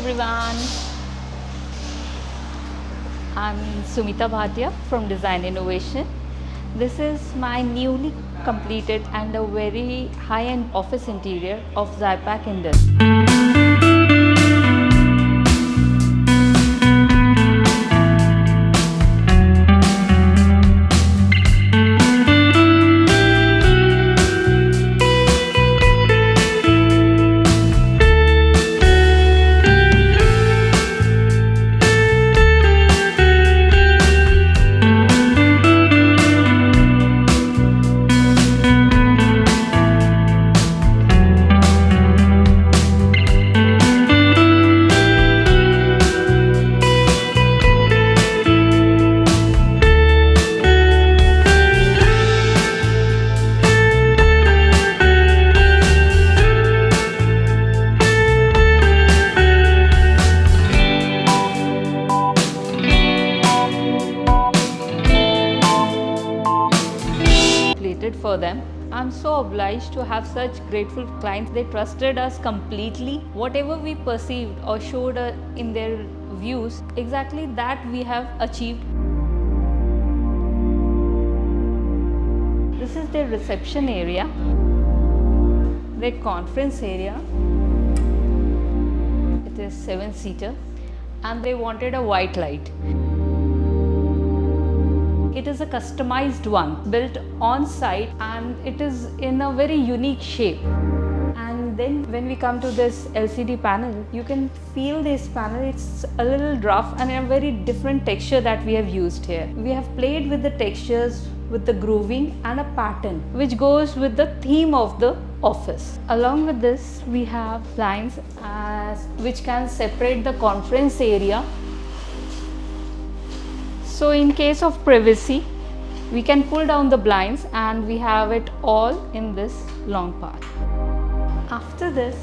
everyone. I'm Sumita Bhatia from Design Innovation. This is my newly completed and a very high-end office interior of Zypac Indus. For them. I'm so obliged to have such grateful clients. They trusted us completely. Whatever we perceived or showed in their views, exactly that we have achieved. This is their reception area, their conference area. It is 7-seater and they wanted a white light. It is a customized one, built on site, and it is in a very unique shape. And then when we come to this LCD panel, you can feel this panel. It's a little rough and a very different texture that we have used here. We have played with the textures, with the grooving and a pattern which goes with the theme of the office. Along with this, we have blinds which can separate the conference area. So in case of privacy, we can pull down the blinds and we have it all in this long path. After this,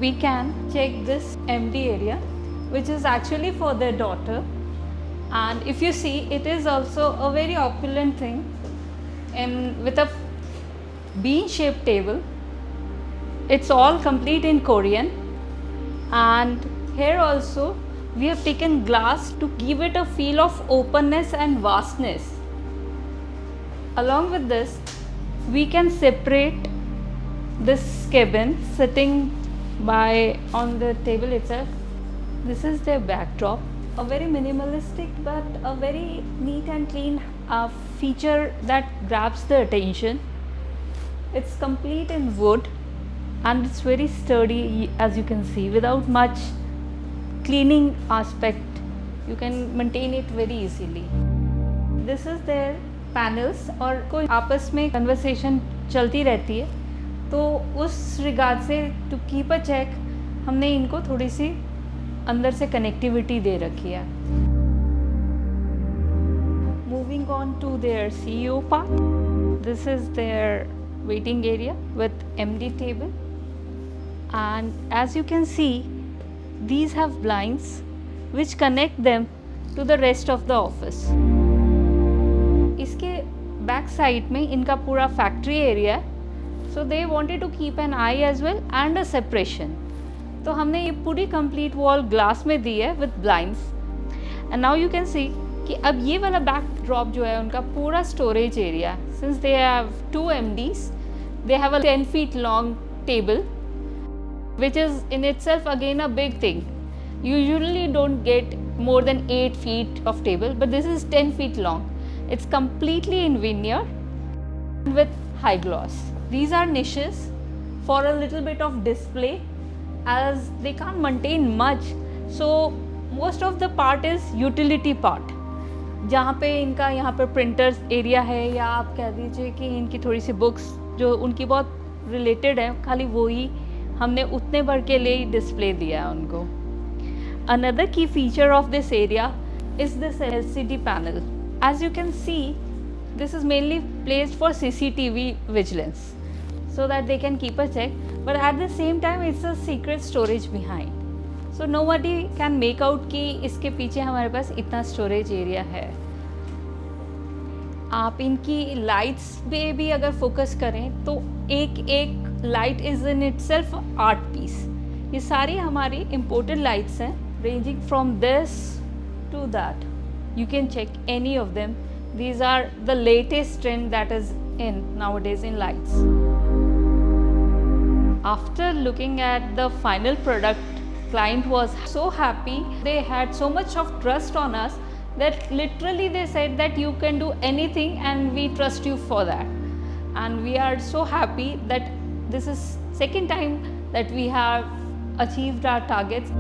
we can check this MD area, which is actually for their daughter. And if you see, it is also a very opulent thing with a bean-shaped table. It's all complete in Korean. And here also, we have taken glass to give it a feel of openness and vastness. Along with this, we can separate this cabin sitting on the table itself. This is their backdrop. A very minimalistic but a very neat and clean feature that grabs the attention. It's complete in wood and it's very sturdy, as you can see, without much cleaning aspect. You can maintain it very easily. This is their panels और कोई आपस में conversation चलती रहती है, तो उस regard से to keep a check हमने इनको थोड़ी सी अंदर से connectivity दे रखी है. Moving on to their CEO part. This is their waiting area with MD table, and as you can see, these have blinds which connect them to the rest of the office. इसके back side में इनका पूरा factory area है, so they wanted to keep an eye as well and a separation. तो हमने ये पूरी complete wall glass में दी है with blinds. And now you can see कि अब ये वाला backdrop जो है उनका पूरा storage area. Since they have 2 MDs, they have a 10 feet long table, which is in itself again a big thing. You usually don't get more than 8 feet of table, but this is 10 feet long. It's completely in veneer with high gloss. These are niches for a little bit of display, as they can't maintain much. So most of the part is utility part. जहाँ पे इनका यहाँ पे printers area है, या आप कह दीजिए कि इनकी थोड़ी सी books जो उनकी बहुत related है, खाली वो ही हमने उतने भर के लिए डिस्प्ले दिया है उनको. Another key feature of this area is this LCD panel. As you can see, this is mainly placed for CCTV vigilance, so that they can keep a check, but at the same time it's a secret storage behind. So nobody can make out कि इसके पीछे हमारे पास इतना storage area है. आप इनकी lights पे भी अगर focus करें तो एक light is in itself art piece. ये सारी हमारी imported lights हैं, ranging from this to that. You can check any of them. These are the latest trend that is in nowadays in lights. After looking at the final product, client was so happy. They had so much of trust on us that literally they said that you can do anything and we trust you for that. And we are so happy that this is second time that we have achieved our targets.